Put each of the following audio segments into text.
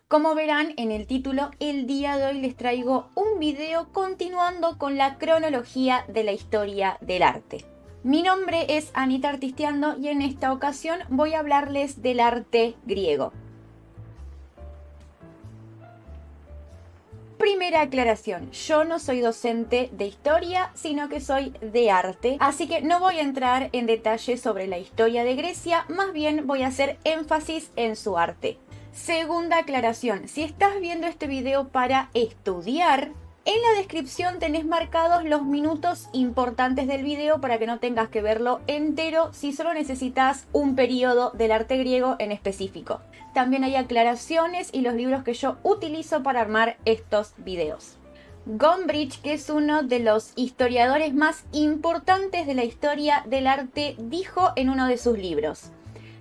Como verán en el título, el día de hoy les traigo un video continuando con la cronología de la historia del arte. Mi nombre es Anita Artisteando y en esta ocasión voy a hablarles del arte griego. Primera aclaración, yo no soy docente de historia, sino que soy de arte, así que no voy a entrar en detalle sobre la historia de Grecia, más bien voy a hacer énfasis en su arte. Segunda aclaración, si estás viendo este video para estudiar, en la descripción tenés marcados los minutos importantes del video para que no tengas que verlo entero si solo necesitas un periodo del arte griego en específico. También hay aclaraciones y los libros que yo utilizo para armar estos videos. Gombrich, que es uno de los historiadores más importantes de la historia del arte, dijo en uno de sus libros: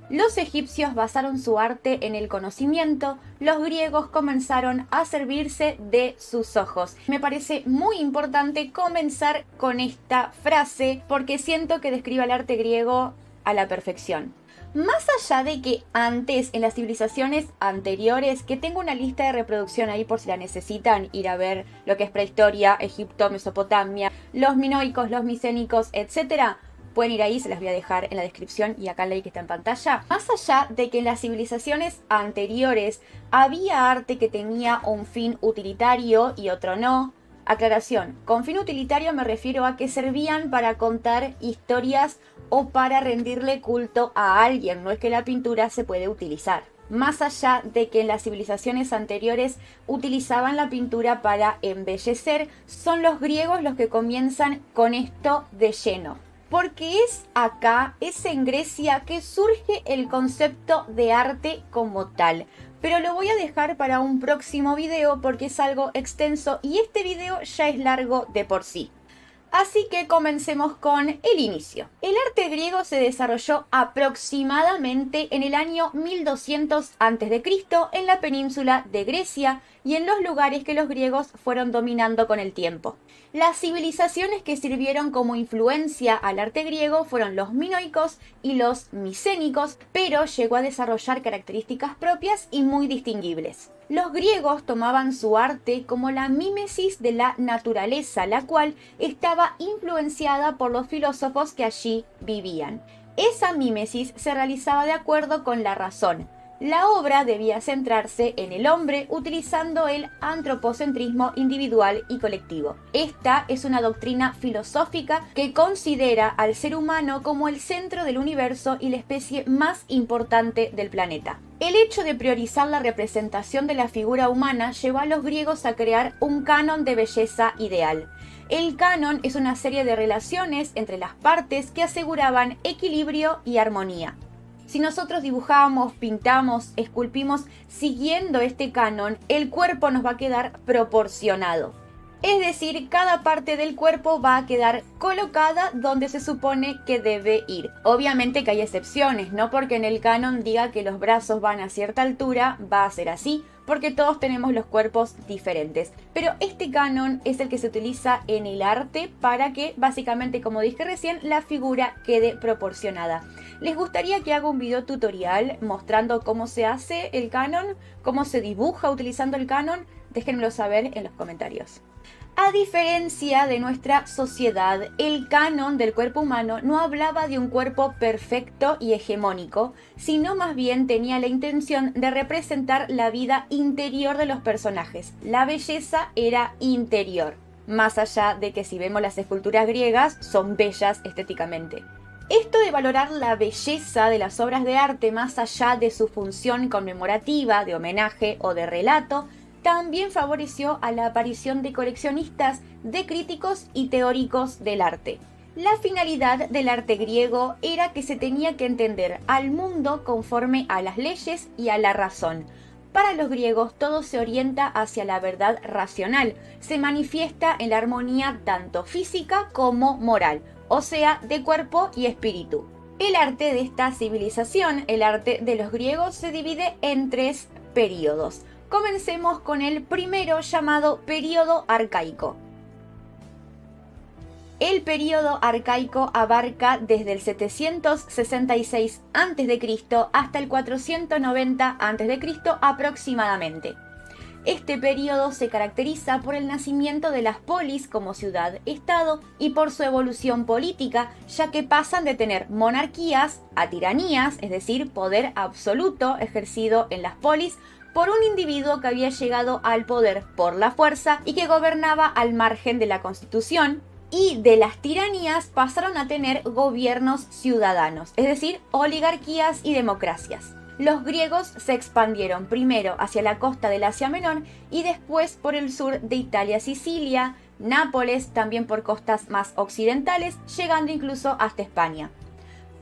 los egipcios basaron su arte en el conocimiento, los griegos comenzaron a servirse de sus ojos. Me parece muy importante comenzar con esta frase porque siento que describe el arte griego a la perfección. Más allá de que antes, en las civilizaciones anteriores, que tengo una lista de reproducción ahí por si la necesitan ir a ver lo que es prehistoria, Egipto, Mesopotamia, los minoicos, los micénicos, etc., pueden ir ahí, se las voy a dejar en la descripción y acá en la link que está en pantalla. Más allá de que en las civilizaciones anteriores había arte que tenía un fin utilitario y otro no. Aclaración, con fin utilitario me refiero a que servían para contar historias o para rendirle culto a alguien, no es que la pintura se puede utilizar. Más allá de que en las civilizaciones anteriores utilizaban la pintura para embellecer, son los griegos los que comienzan con esto de lleno. Porque es acá, es en Grecia, que surge el concepto de arte como tal. Pero lo voy a dejar para un próximo video porque es algo extenso y este video ya es largo de por sí. Así que comencemos con el inicio. El arte griego se desarrolló aproximadamente en el año 1200 a.C. en la península de Grecia y en los lugares que los griegos fueron dominando con el tiempo. Las civilizaciones que sirvieron como influencia al arte griego fueron los minoicos y los micénicos, pero llegó a desarrollar características propias y muy distinguibles. Los griegos tomaban su arte como la mímesis de la naturaleza, la cual estaba influenciada por los filósofos que allí vivían. Esa mímesis se realizaba de acuerdo con la razón. La obra debía centrarse en el hombre utilizando el antropocentrismo individual y colectivo. Esta es una doctrina filosófica que considera al ser humano como el centro del universo y la especie más importante del planeta. El hecho de priorizar la representación de la figura humana llevó a los griegos a crear un canon de belleza ideal. El canon es una serie de relaciones entre las partes que aseguraban equilibrio y armonía. Si nosotros dibujamos, pintamos, esculpimos siguiendo este canon, el cuerpo nos va a quedar proporcionado. Es decir, cada parte del cuerpo va a quedar colocada donde se supone que debe ir. Obviamente que hay excepciones, no porque en el canon diga que los brazos van a cierta altura, va a ser así, porque todos tenemos los cuerpos diferentes. Pero este canon es el que se utiliza en el arte para que, básicamente, como dije recién, la figura quede proporcionada. ¿Les gustaría que haga un video tutorial mostrando cómo se hace el canon? ¿Cómo se dibuja utilizando el canon? Déjenmelo saber en los comentarios. A diferencia de nuestra sociedad, el canon del cuerpo humano no hablaba de un cuerpo perfecto y hegemónico, sino más bien tenía la intención de representar la vida interior de los personajes. La belleza era interior, más allá de que si vemos las esculturas griegas son bellas estéticamente. Esto de valorar la belleza de las obras de arte más allá de su función conmemorativa, de homenaje o de relato, también favoreció a la aparición de coleccionistas, de críticos y teóricos del arte. La finalidad del arte griego era que se tenía que entender al mundo conforme a las leyes y a la razón. Para los griegos todo se orienta hacia la verdad racional, se manifiesta en la armonía tanto física como moral, o sea, de cuerpo y espíritu. El arte de esta civilización, el arte de los griegos, se divide en 3 períodos. Comencemos con el primero, llamado período arcaico. El período arcaico abarca desde el 766 a.C. hasta el 490 a.C. aproximadamente. Este período se caracteriza por el nacimiento de las polis como ciudad-estado y por su evolución política, ya que pasan de tener monarquías a tiranías, es decir, poder absoluto ejercido en las polis por un individuo que había llegado al poder por la fuerza y que gobernaba al margen de la constitución, y de las tiranías pasaron a tener gobiernos ciudadanos, es decir, oligarquías y democracias. Los griegos se expandieron primero hacia la costa del Asia Menor y después por el sur de Italia, Sicilia, Nápoles, también por costas más occidentales, llegando incluso hasta España.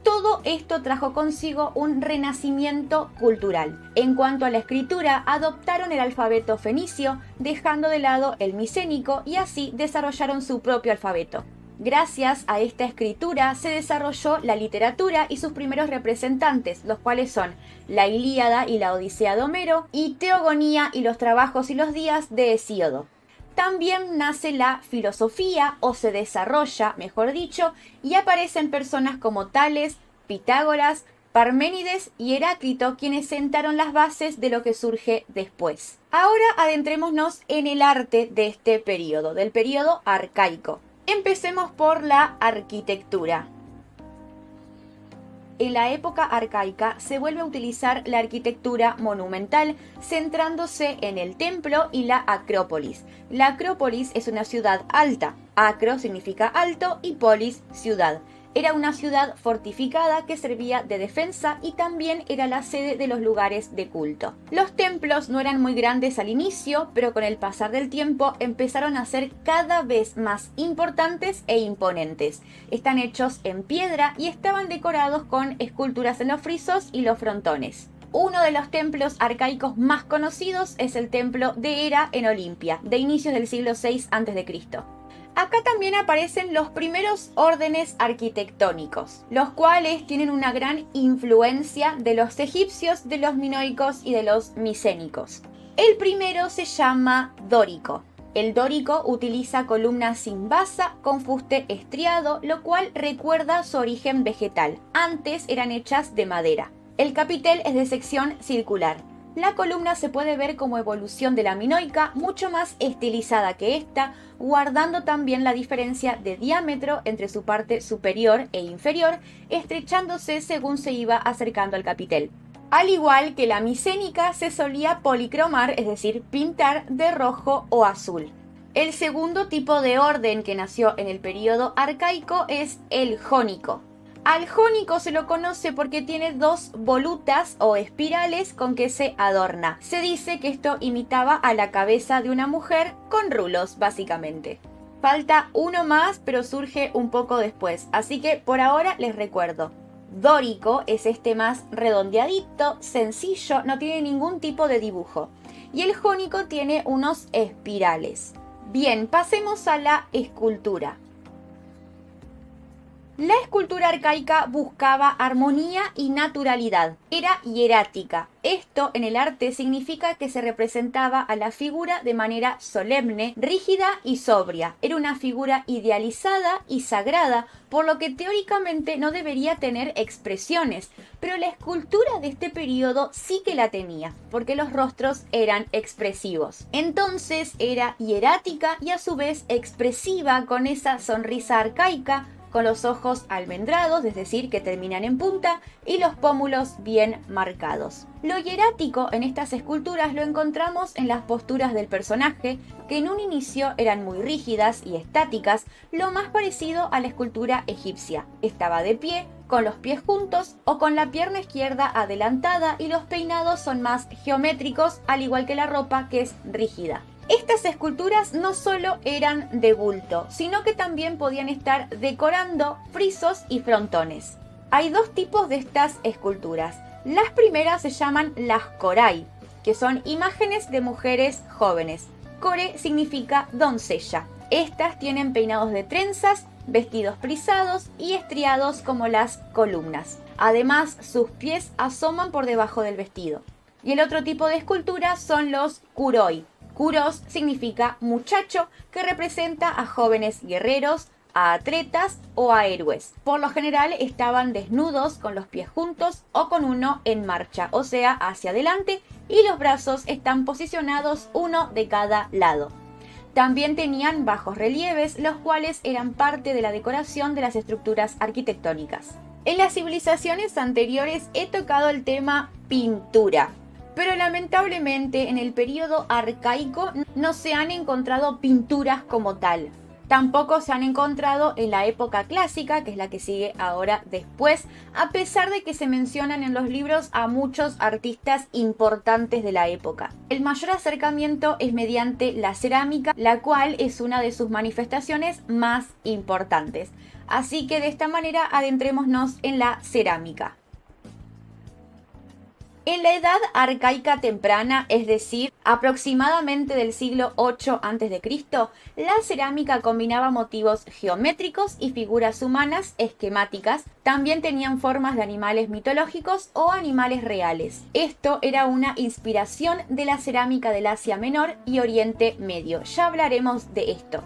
Todo esto trajo consigo un renacimiento cultural. En cuanto a la escritura, adoptaron el alfabeto fenicio, dejando de lado el micénico, y así desarrollaron su propio alfabeto. Gracias a esta escritura se desarrolló la literatura y sus primeros representantes, los cuales son la Ilíada y la Odisea de Homero, y Teogonía y los trabajos y los días de Hesíodo. También nace la filosofía, o se desarrolla, mejor dicho, y aparecen personas como Tales, Pitágoras, Parménides y Heráclito, quienes sentaron las bases de lo que surge después. Ahora adentrémonos en el arte de este periodo, del periodo arcaico. Empecemos por la arquitectura. En la época arcaica se vuelve a utilizar la arquitectura monumental, centrándose en el templo y la acrópolis. La acrópolis es una ciudad alta. Acro significa alto y polis, ciudad. Era una ciudad fortificada que servía de defensa y también era la sede de los lugares de culto. Los templos no eran muy grandes al inicio, pero con el pasar del tiempo empezaron a ser cada vez más importantes e imponentes. Están hechos en piedra y estaban decorados con esculturas en los frisos y los frontones. Uno de los templos arcaicos más conocidos es el templo de Hera en Olimpia, de inicios del siglo VI a.C. Acá también aparecen los primeros órdenes arquitectónicos, los cuales tienen una gran influencia de los egipcios, de los minoicos y de los micénicos. El primero se llama dórico. El dórico utiliza columnas sin basa con fuste estriado, lo cual recuerda su origen vegetal. Antes eran hechas de madera. El capitel es de sección circular. La columna se puede ver como evolución de la minoica, mucho más estilizada que esta, guardando también la diferencia de diámetro entre su parte superior e inferior, estrechándose según se iba acercando al capitel. Al igual que la micénica, se solía policromar, es decir, pintar de rojo o azul. El segundo tipo de orden que nació en el período arcaico es el jónico. Al jónico se lo conoce porque tiene dos volutas o espirales con que se adorna. Se dice que esto imitaba a la cabeza de una mujer con rulos, básicamente. Falta uno más, pero surge un poco después, así que por ahora les recuerdo. Dórico es este más redondeadito, sencillo, no tiene ningún tipo de dibujo. Y el jónico tiene unos espirales. Bien, pasemos a la escultura. La escultura arcaica buscaba armonía y naturalidad. Era hierática. Esto en el arte significa que se representaba a la figura de manera solemne, rígida y sobria. Era una figura idealizada y sagrada, por lo que teóricamente no debería tener expresiones. Pero la escultura de este periodo sí que la tenía, porque los rostros eran expresivos. Entonces era hierática y a su vez expresiva, con esa sonrisa arcaica, con los ojos almendrados, es decir, que terminan en punta, y los pómulos bien marcados. Lo hierático en estas esculturas lo encontramos en las posturas del personaje, que en un inicio eran muy rígidas y estáticas, lo más parecido a la escultura egipcia. Estaba de pie, con los pies juntos o con la pierna izquierda adelantada, y los peinados son más geométricos, al igual que la ropa, que es rígida. Estas esculturas no solo eran de bulto, sino que también podían estar decorando frisos y frontones. Hay dos tipos de estas esculturas. Las primeras se llaman las korai, que son imágenes de mujeres jóvenes. Kore significa doncella. Estas tienen peinados de trenzas, vestidos frisados y estriados como las columnas. Además, sus pies asoman por debajo del vestido. Y el otro tipo de escultura son los kuroi. Kuros significa muchacho, que representa a jóvenes guerreros, a atletas o a héroes. Por lo general estaban desnudos con los pies juntos o con uno en marcha, o sea, hacia adelante, y los brazos están posicionados uno de cada lado. También tenían bajos relieves, los cuales eran parte de la decoración de las estructuras arquitectónicas. En las civilizaciones anteriores he tocado el tema pintura, pero lamentablemente en el periodo arcaico no se han encontrado pinturas como tal. Tampoco se han encontrado en la época clásica, que es la que sigue ahora después, a pesar de que se mencionan en los libros a muchos artistas importantes de la época. El mayor acercamiento es mediante la cerámica, la cual es una de sus manifestaciones más importantes. Así que de esta manera adentrémonos en la cerámica. En la edad arcaica temprana, es decir, aproximadamente del siglo VIII a.C., la cerámica combinaba motivos geométricos y figuras humanas esquemáticas. También tenían formas de animales mitológicos o animales reales. Esto era una inspiración de la cerámica del Asia Menor y Oriente Medio. Ya hablaremos de esto.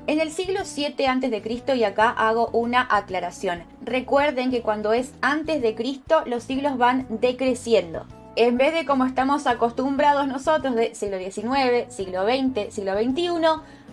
En el siglo VII a.C., y acá hago una aclaración, recuerden que cuando es antes de Cristo los siglos van decreciendo. En vez de como estamos acostumbrados nosotros de siglo XIX, siglo XX, siglo XXI,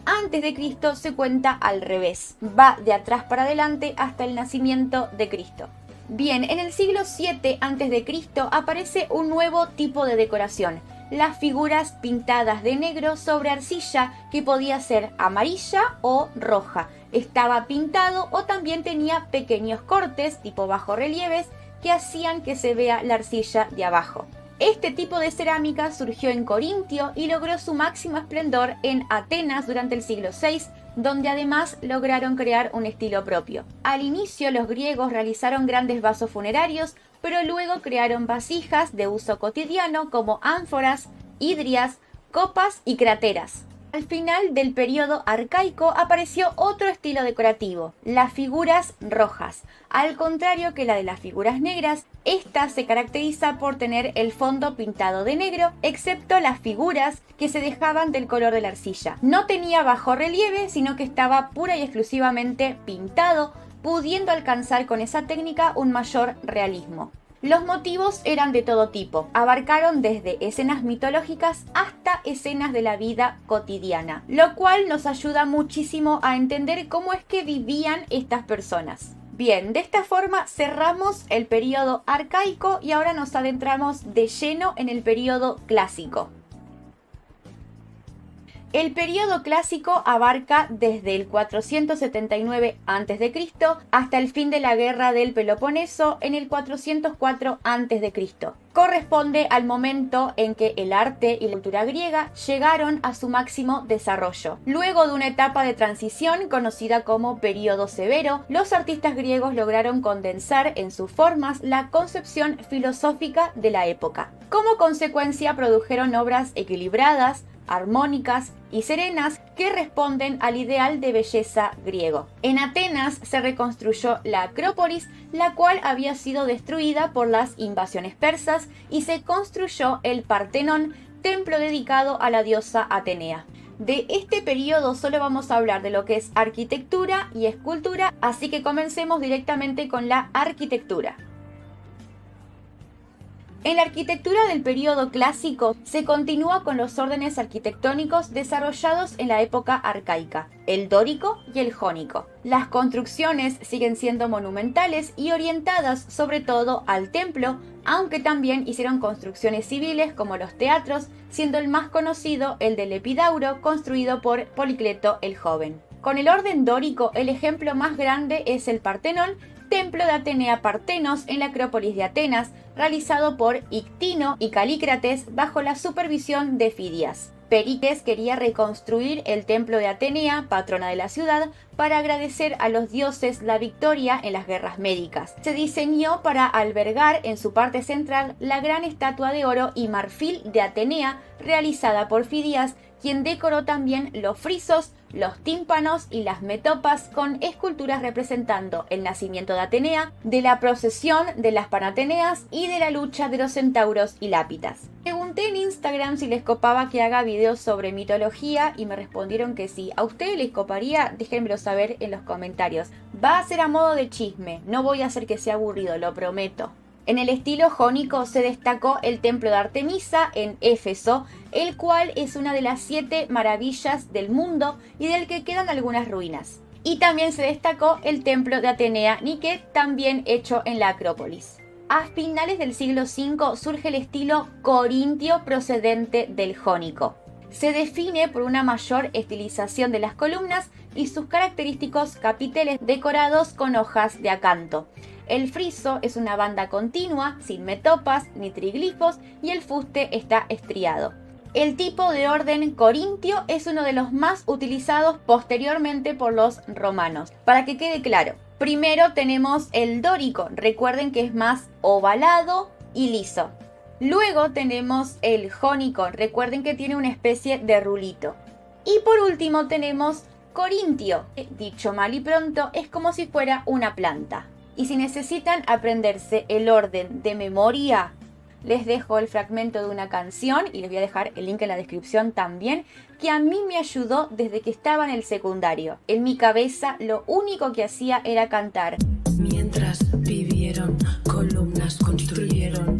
antes de Cristo se cuenta al revés, va de atrás para adelante hasta el nacimiento de Cristo. Bien, en el siglo VII a.C. aparece un nuevo tipo de decoración. Las figuras pintadas de negro sobre arcilla, que podía ser amarilla o roja. Estaba pintado o también tenía pequeños cortes tipo bajorrelieves que hacían que se vea la arcilla de abajo. Este tipo de cerámica surgió en Corintio y logró su máximo esplendor en Atenas durante el siglo VI, donde además lograron crear un estilo propio. Al inicio los griegos realizaron grandes vasos funerarios, pero luego crearon vasijas de uso cotidiano como ánforas, hidrias, copas y crateras. Al final del periodo arcaico apareció otro estilo decorativo, las figuras rojas. Al contrario que la de las figuras negras, esta se caracteriza por tener el fondo pintado de negro, excepto las figuras que se dejaban del color de la arcilla. No tenía bajo relieve, sino que estaba pura y exclusivamente pintado, pudiendo alcanzar con esa técnica un mayor realismo. Los motivos eran de todo tipo, abarcaron desde escenas mitológicas hasta escenas de la vida cotidiana, lo cual nos ayuda muchísimo a entender cómo es que vivían estas personas. Bien, de esta forma cerramos el periodo arcaico y ahora nos adentramos de lleno en el periodo clásico. El periodo clásico abarca desde el 479 a.C. hasta el fin de la guerra del Peloponeso en el 404 a.C. Corresponde al momento en que el arte y la cultura griega llegaron a su máximo desarrollo. Luego de una etapa de transición conocida como periodo severo, los artistas griegos lograron condensar en sus formas la concepción filosófica de la época. Como consecuencia produjeron obras equilibradas, armónicas y serenas que responden al ideal de belleza griego. En Atenas se reconstruyó la Acrópolis, la cual había sido destruida por las invasiones persas, y se construyó el Partenón, templo dedicado a la diosa Atenea. De este periodo solo vamos a hablar de lo que es arquitectura y escultura, así que comencemos directamente con la arquitectura. En la arquitectura del periodo clásico se continúa con los órdenes arquitectónicos desarrollados en la época arcaica, el dórico y el jónico. Las construcciones siguen siendo monumentales y orientadas sobre todo al templo, aunque también hicieron construcciones civiles como los teatros, siendo el más conocido el del Epidauro, construido por Policleto el Joven. Con el orden dórico, el ejemplo más grande es el Partenón, templo de Atenea Partenos en la Acrópolis de Atenas, realizado por Ictino y Calícrates bajo la supervisión de Fidias. Pericles quería reconstruir el templo de Atenea, patrona de la ciudad, para agradecer a los dioses la victoria en las guerras médicas. Se diseñó para albergar en su parte central la gran estatua de oro y marfil de Atenea, realizada por Fidias, quien decoró también los frisos, los tímpanos y las metopas con esculturas representando el nacimiento de Atenea, de la procesión de las Panateneas y de la lucha de los centauros y lápidas. Pregunté en Instagram si les copaba que haga videos sobre mitología y me respondieron que sí. ¿A ustedes les coparía? Déjenmelo saber en los comentarios. Va a ser a modo de chisme, no voy a hacer que sea aburrido, lo prometo. En el estilo jónico se destacó el templo de Artemisa en Éfeso, el cual es una de las 7 maravillas del mundo y del que quedan algunas ruinas. Y también se destacó el templo de Atenea Nike, también hecho en la Acrópolis. A finales del siglo V surge el estilo corintio procedente del jónico. Se define por una mayor estilización de las columnas y sus característicos capiteles decorados con hojas de acanto. El friso es una banda continua, sin metopas ni triglifos, y el fuste está estriado. El tipo de orden corintio es uno de los más utilizados posteriormente por los romanos. Para que quede claro, primero tenemos el dórico, recuerden que es más ovalado y liso. Luego tenemos el jónico, recuerden que tiene una especie de rulito. Y por último tenemos corintio, dicho mal y pronto, es como si fuera una planta. Y si necesitan aprenderse el orden de memoria, les dejo el fragmento de una canción y les voy a dejar el link en la descripción también, que a mí me ayudó desde que estaba en el secundario. En mi cabeza lo único que hacía era cantar. Mientras vivieron, columnas construyeron.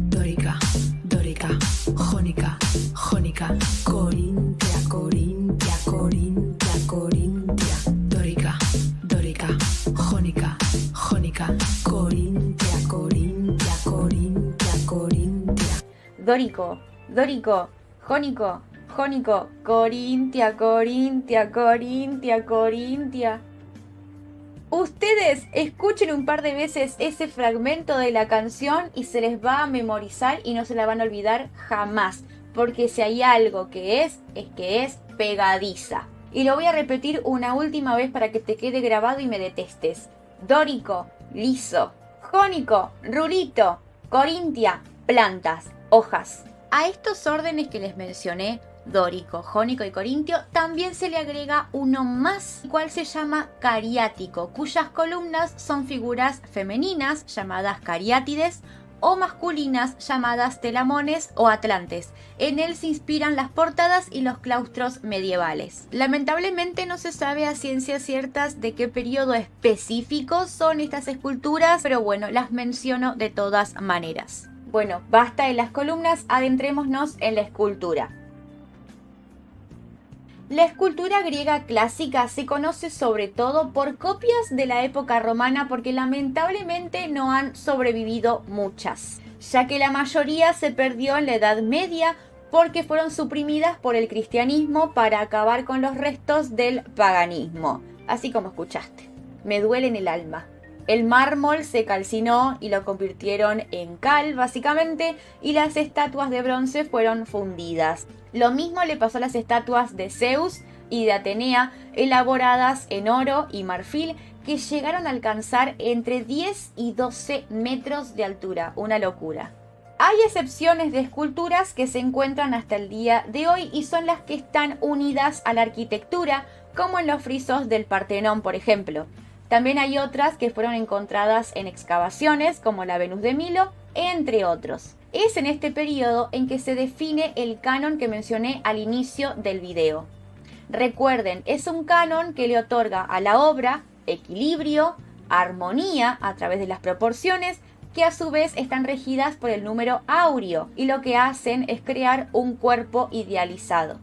Dórica, dórica, jónica, jónica, corintia, corintia, corintia, corintia. Dórica, dórica, jónica, jónica, corintia, corintia, corintia, corintia. Dórico, dórico, jónico, jónico, corintia, corintia, corintia, corintia. Ustedes escuchen un par de veces ese fragmento de la canción y se les va a memorizar y no se la van a olvidar jamás. Porque si hay algo que es que es pegadiza. Y lo voy a repetir una última vez para que te quede grabado y me detestes. Dórico, liso. Jónico, rulito. Corintia, plantas, hojas. A estos órdenes que les mencioné, dórico, jónico y corintio, también se le agrega uno más, el cual se llama cariático, cuyas columnas son figuras femeninas llamadas cariátides o masculinas llamadas telamones o atlantes. En él se inspiran las portadas y los claustros medievales. Lamentablemente no se sabe a ciencias ciertas de qué periodo específico son estas esculturas, pero bueno, las menciono de todas maneras. Bueno, basta de las columnas, adentrémonos en la escultura. La escultura griega clásica se conoce sobre todo por copias de la época romana porque lamentablemente no han sobrevivido muchas, ya que la mayoría se perdió en la Edad Media porque fueron suprimidas por el cristianismo para acabar con los restos del paganismo. Así como escuchaste, me duele en el alma. El mármol se calcinó y lo convirtieron en cal, básicamente, y las estatuas de bronce fueron fundidas. Lo mismo le pasó a las estatuas de Zeus y de Atenea, elaboradas en oro y marfil, que llegaron a alcanzar entre 10 y 12 metros de altura. Una locura. Hay excepciones de esculturas que se encuentran hasta el día de hoy y son las que están unidas a la arquitectura, como en los frisos del Partenón, por ejemplo. También hay otras que fueron encontradas en excavaciones, como la Venus de Milo, entre otros. Es en este periodo en que se define el canon que mencioné al inicio del video. Recuerden, es un canon que le otorga a la obra equilibrio, armonía a través de las proporciones, que a su vez están regidas por el número áureo, y lo que hacen es crear un cuerpo idealizado.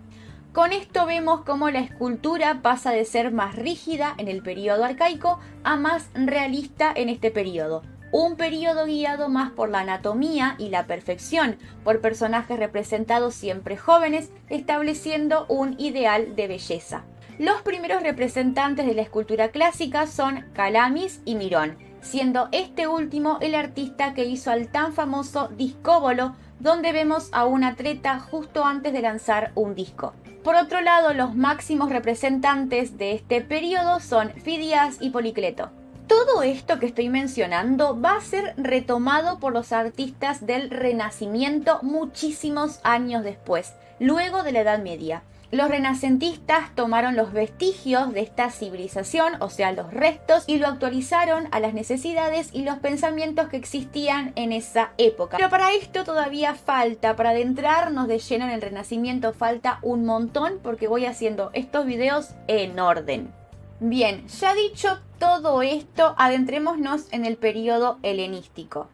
Con esto vemos cómo la escultura pasa de ser más rígida en el periodo arcaico a más realista en este periodo. Un periodo guiado más por la anatomía y la perfección, por personajes representados siempre jóvenes, estableciendo un ideal de belleza. Los primeros representantes de la escultura clásica son Calamis y Mirón, siendo este último el artista que hizo al tan famoso Discóbolo, donde vemos a un atleta justo antes de lanzar un disco. Por otro lado, los máximos representantes de este periodo son Fidias y Policleto. Todo esto que estoy mencionando va a ser retomado por los artistas del Renacimiento muchísimos años después, luego de la Edad Media. Los renacentistas tomaron los vestigios de esta civilización, o sea, los restos, y lo actualizaron a las necesidades y los pensamientos que existían en esa época. Pero para esto todavía falta, para adentrarnos de lleno en el Renacimiento, falta un montón porque voy haciendo estos videos en orden. Bien, ya dicho todo esto, adentrémonos en el periodo helenístico.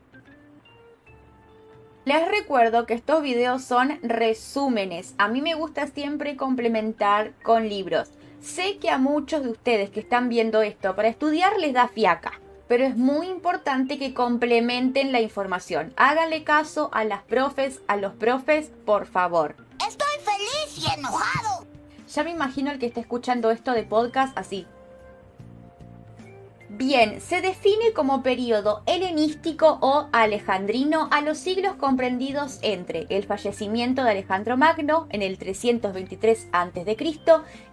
Les recuerdo que estos videos son resúmenes. A mí me gusta siempre complementar con libros. Sé que a muchos de ustedes que están viendo esto para estudiar les da fiaca, pero es muy importante que complementen la información. Háganle caso a las profes, a los profes, por favor. Estoy feliz y enojado. Ya me imagino el que está escuchando esto de podcast así. Bien, se define como periodo helenístico o alejandrino a los siglos comprendidos entre el fallecimiento de Alejandro Magno en el 323 a.C.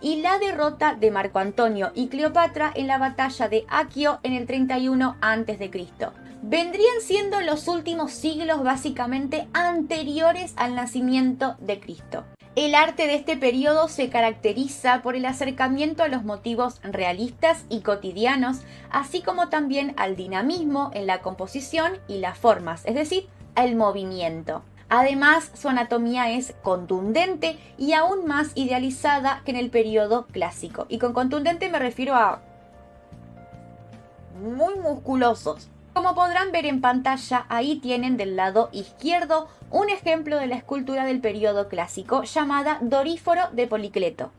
y la derrota de Marco Antonio y Cleopatra en la batalla de Aquio en el 31 a.C. Vendrían siendo los últimos siglos básicamente anteriores al nacimiento de Cristo. El arte de este periodo se caracteriza por el acercamiento a los motivos realistas y cotidianos, así como también al dinamismo en la composición y las formas, es decir, al movimiento. Además, su anatomía es contundente y aún más idealizada que en el periodo clásico. Y con contundente me refiero a muy musculosos. Como podrán ver en pantalla, ahí tienen del lado izquierdo un ejemplo de la escultura del periodo clásico llamada Doríforo de Policleto.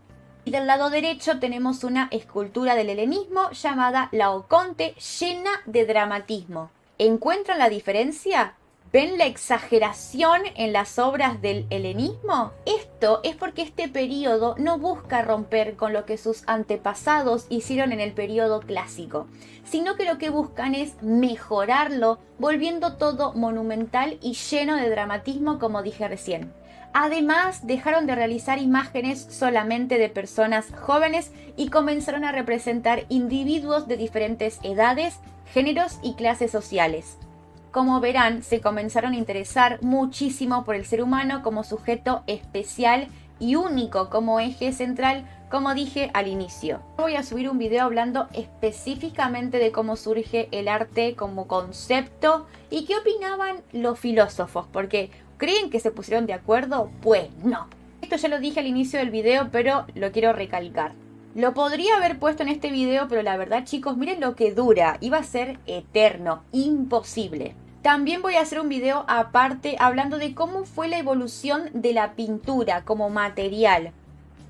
Y del lado derecho tenemos una escultura del helenismo llamada Laoconte, llena de dramatismo. ¿Encuentran la diferencia? ¿Ven la exageración en las obras del helenismo? Esto es porque este periodo no busca romper con lo que sus antepasados hicieron en el periodo clásico, sino que lo que buscan es mejorarlo, volviendo todo monumental y lleno de dramatismo, como dije recién. Además, dejaron de realizar imágenes solamente de personas jóvenes y comenzaron a representar individuos de diferentes edades, géneros y clases sociales. Como verán, se comenzaron a interesar muchísimo por el ser humano como sujeto especial y único como eje central, como dije al inicio. Voy a subir un video hablando específicamente de cómo surge el arte como concepto y qué opinaban los filósofos, porque ¿creen que se pusieron de acuerdo? Pues no. Esto ya lo dije al inicio del video, pero lo quiero recalcar. Lo podría haber puesto en este video, pero la verdad, chicos, miren lo que dura. Iba a ser eterno, imposible. También voy a hacer un video aparte hablando de cómo fue la evolución de la pintura como material.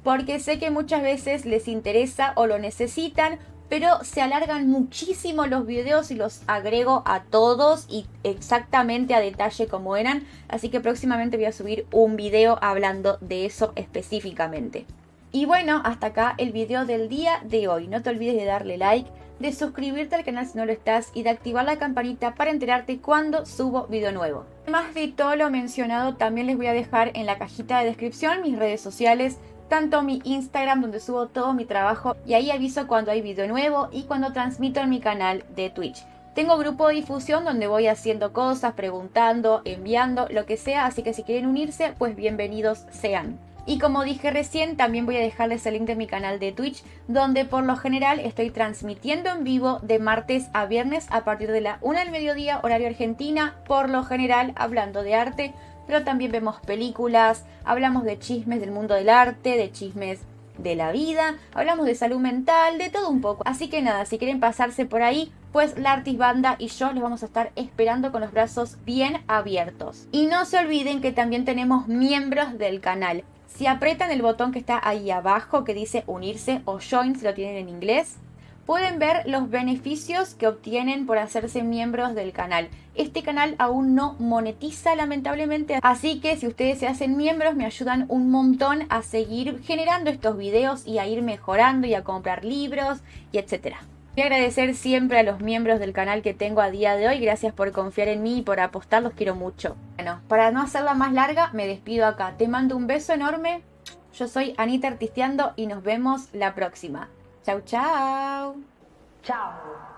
Porque sé que muchas veces les interesa o lo necesitan, pero se alargan muchísimo los videos y los agrego a todos y exactamente a detalle como eran. Así que próximamente voy a subir un video hablando de eso específicamente. Y bueno, hasta acá el video del día de hoy. No te olvides de darle like, de suscribirte al canal si no lo estás y de activar la campanita para enterarte cuando subo video nuevo. Además de todo lo mencionado, también les voy a dejar en la cajita de descripción mis redes sociales, tanto mi Instagram donde subo todo mi trabajo y ahí aviso cuando hay video nuevo y cuando transmito en mi canal de Twitch. Tengo grupo de difusión donde voy haciendo cosas, preguntando, enviando, lo que sea, así que si quieren unirse, pues bienvenidos sean. Y como dije recién, también voy a dejarles el link de mi canal de Twitch, donde por lo general estoy transmitiendo en vivo de martes a viernes a partir de la 1 del mediodía, horario Argentina, por lo general hablando de arte, pero también vemos películas, hablamos de chismes del mundo del arte, de chismes de la vida, hablamos de salud mental, de todo un poco. Así que nada, si quieren pasarse por ahí, pues la Artis Banda y yo los vamos a estar esperando con los brazos bien abiertos. Y no se olviden que también tenemos miembros del canal. Si aprietan el botón que está ahí abajo que dice unirse o join si lo tienen en inglés, pueden ver los beneficios que obtienen por hacerse miembros del canal. Este canal aún no monetiza lamentablemente, así que si ustedes se hacen miembros me ayudan un montón a seguir generando estos videos y a ir mejorando y a comprar libros y etcétera. Quiero agradecer siempre a los miembros del canal que tengo a día de hoy. Gracias por confiar en mí y por apostar, los quiero mucho. Bueno, para no hacerla más larga, me despido acá. Te mando un beso enorme. Yo soy Anita Artisteando y nos vemos la próxima. Chau, chau. Chao.